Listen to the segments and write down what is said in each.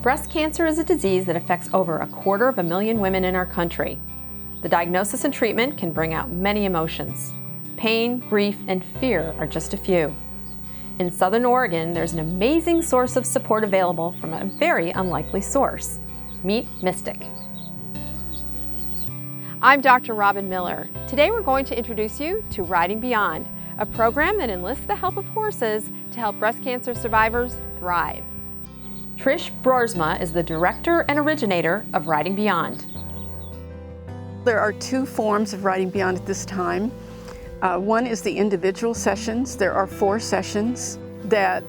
Breast cancer is a disease that affects over 250,000 women in our country. The diagnosis and treatment can bring out many emotions. Pain, grief, and fear are just a few. In Southern Oregon, there's an amazing source of support available from a very unlikely source. Meet Mystic. I'm Dr. Robin Miller. Today we're going to introduce you to Riding Beyond, a program that enlists the help of horses to help breast cancer survivors thrive. Trish Broersma is the director and originator of Riding Beyond. There are two forms of Riding Beyond at this time. One is the individual sessions. There are 4 sessions that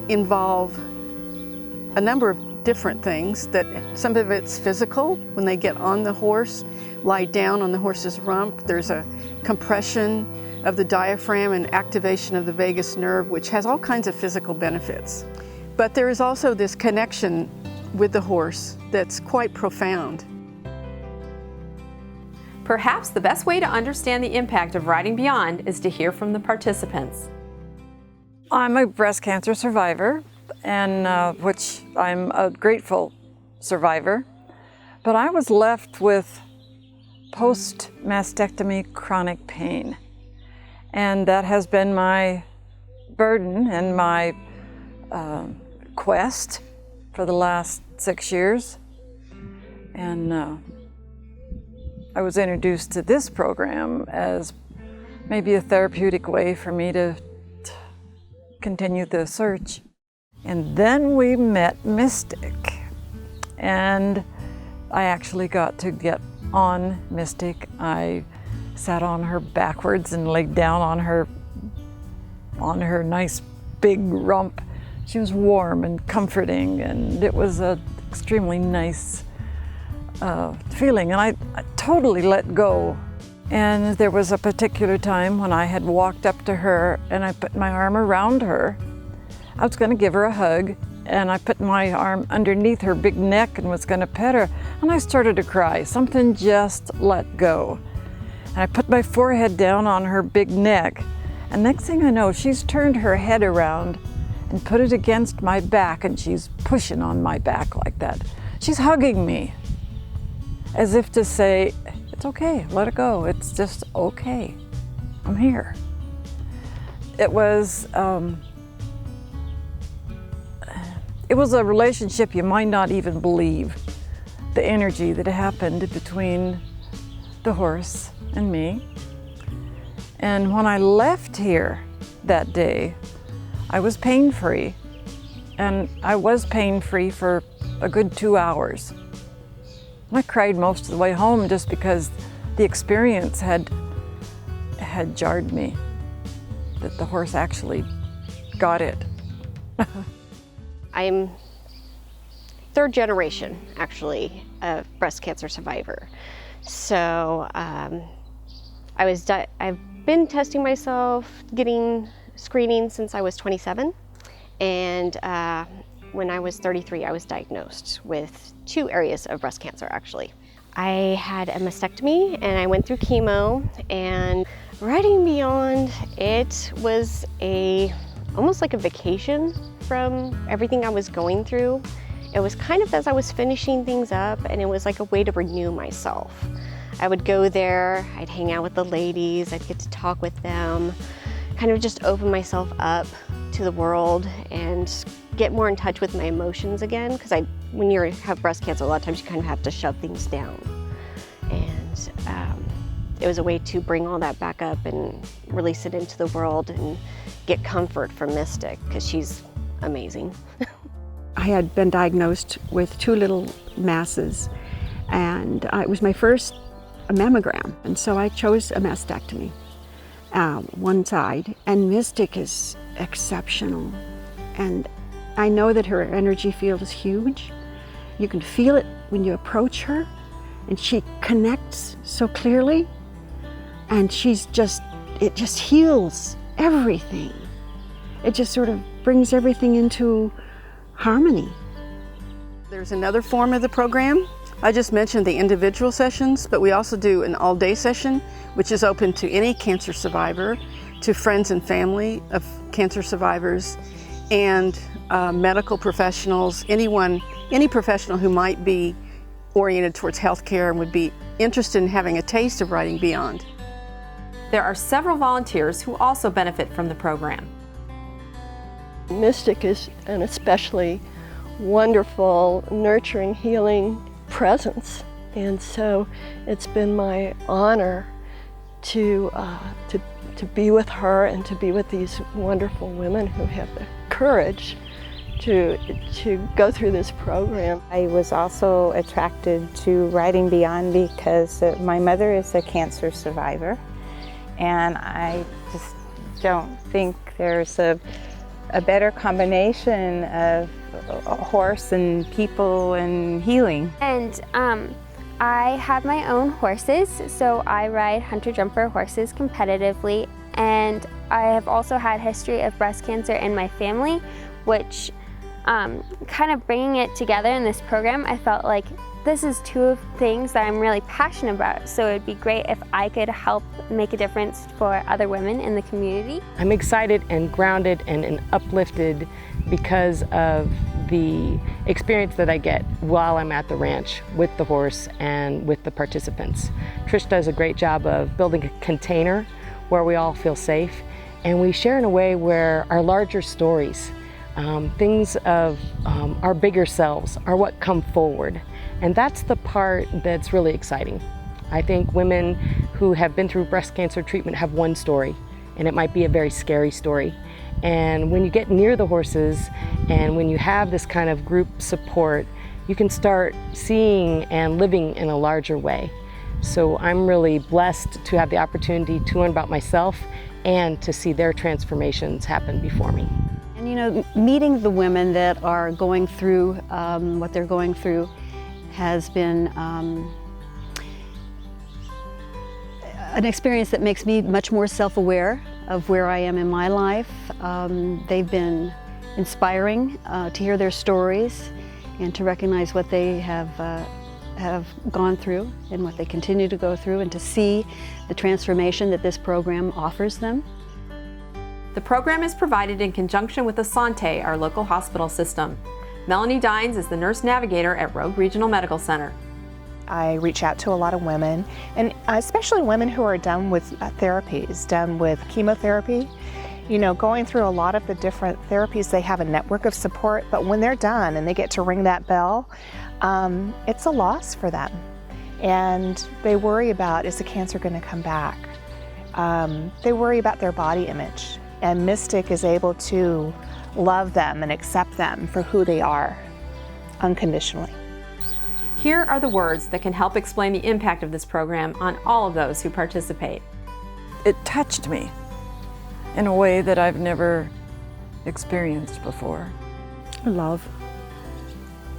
involve a number of different things. That some of it's physical, when they get on the horse, lie down on the horse's rump. There's a compression of the diaphragm and activation of the vagus nerve, which has all kinds of physical benefits. But there is also this connection with the horse that's quite profound. Perhaps the best way to understand the impact of Riding Beyond is to hear from the participants. I'm a breast cancer survivor, and which I'm a grateful survivor, but I was left with post-mastectomy chronic pain, and that has been my burden and my quest for the last 6 years. And I was introduced to this program as maybe a therapeutic way for me to continue the search. And then we met Mystic, and I actually got to get on Mystic. I sat on her backwards and laid down on her nice big rump. She was warm and comforting, and it was an extremely nice feeling, and I totally let go. And there was a particular time when I had walked up to her and I put my arm around her. I was going to give her a hug, and I put my arm underneath her big neck and was going to pet her, and I started to cry. Something just let go. And I put my forehead down on her big neck, and next thing I know, she's turned her head around and put it against my back, and she's pushing on my back like that. She's hugging me, as if to say, it's okay, let it go, it's just okay, I'm here. It was a relationship you might not even believe, the energy that happened between the horse and me. And when I left here that day, I was pain-free, and I was pain-free for a good 2 hours. I cried most of the way home just because the experience had jarred me, that the horse actually got it. I'm 3rd generation, actually, of breast cancer survivor. So I've been testing myself, getting screening since I was 27, and when I was 33, I was diagnosed with 2 areas of breast cancer, actually. I had a mastectomy, and I went through chemo, and Riding Beyond, it was almost like a vacation from everything I was going through. It was kind of as I was finishing things up, and it was like a way to renew myself. I would go there, I'd hang out with the ladies, I'd get to talk with them, kind of just open myself up to the world and get more in touch with my emotions again, because when you have breast cancer, a lot of times you kind of have to shove things down. And it was a way to bring all that back up and release it into the world and get comfort from Mystic, because she's amazing. I had been diagnosed with 2 little masses, and it was my first mammogram, and so I chose a mastectomy, one side, and Mystic is exceptional. And I know that her energy field is huge. You can feel it when you approach her, and she connects so clearly, and it just heals everything. It just sort of brings everything into harmony. There's another form of the program. I just mentioned the individual sessions, but we also do an all-day session, which is open to any cancer survivor, to friends and family of cancer survivors. and medical professionals, any professional who might be oriented towards healthcare and would be interested in having a taste of Writing Beyond. There are several volunteers who also benefit from the program. Mystic is an especially wonderful, nurturing, healing presence. And so it's been my honor to be with her and to be with these wonderful women who have the courage to go through this program. I was also attracted to Writing Beyond because my mother is a cancer survivor, and I just don't think there's a better combination of a horse and people and healing. And I have my own horses, so I ride hunter-jumper horses competitively, and I have also had history of breast cancer in my family, which kind of bringing it together in this program, I felt like this is two things that I'm really passionate about, so it'd be great if I could help make a difference for other women in the community. I'm excited and grounded and uplifted because of the experience that I get while I'm at the ranch with the horse and with the participants. Trish does a great job of building a container where we all feel safe, and we share in a way where our larger stories, things of our bigger selves are what come forward. And that's the part that's really exciting. I think women who have been through breast cancer treatment have one story, and it might be a very scary story. And when you get near the horses and when you have this kind of group support, you can start seeing and living in a larger way. So I'm really blessed to have the opportunity to learn about myself and to see their transformations happen before me. And you know, meeting the women that are going through what they're going through has been an experience that makes me much more self-aware of where I am in my life. They've been inspiring to hear their stories and to recognize what they have gone through and what they continue to go through, and to see the transformation that this program offers them. The program is provided in conjunction with Asante, our local hospital system. Melanie Dines is the nurse navigator at Rogue Regional Medical Center. I reach out to a lot of women, and especially women who are done with therapies, done with chemotherapy. You know, going through a lot of the different therapies, they have a network of support, but when they're done and they get to ring that bell, it's a loss for them. And they worry about, is the cancer going to come back? They worry about their body image, and Mystic is able to love them and accept them for who they are unconditionally. Here are the words that can help explain the impact of this program on all of those who participate. It touched me in a way that I've never experienced before. Love.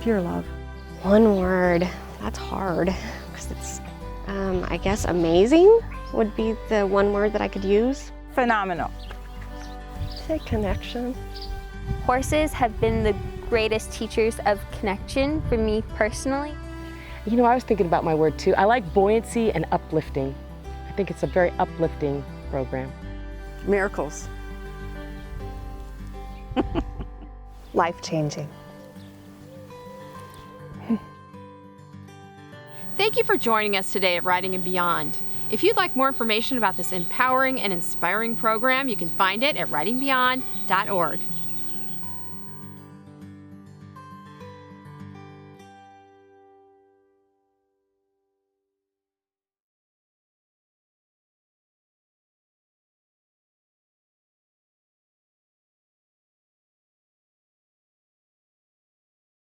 Pure love. One word, that's hard, because it's, I guess amazing would be the one word that I could use. Phenomenal. Say connection. Horses have been the greatest teachers of connection for me personally. You know, I was thinking about my word too. I like buoyancy and uplifting. I think it's a very uplifting program. Miracles. Life-changing. Thank you for joining us today at Writing and Beyond. If you'd like more information about this empowering and inspiring program, you can find it at writingbeyond.org.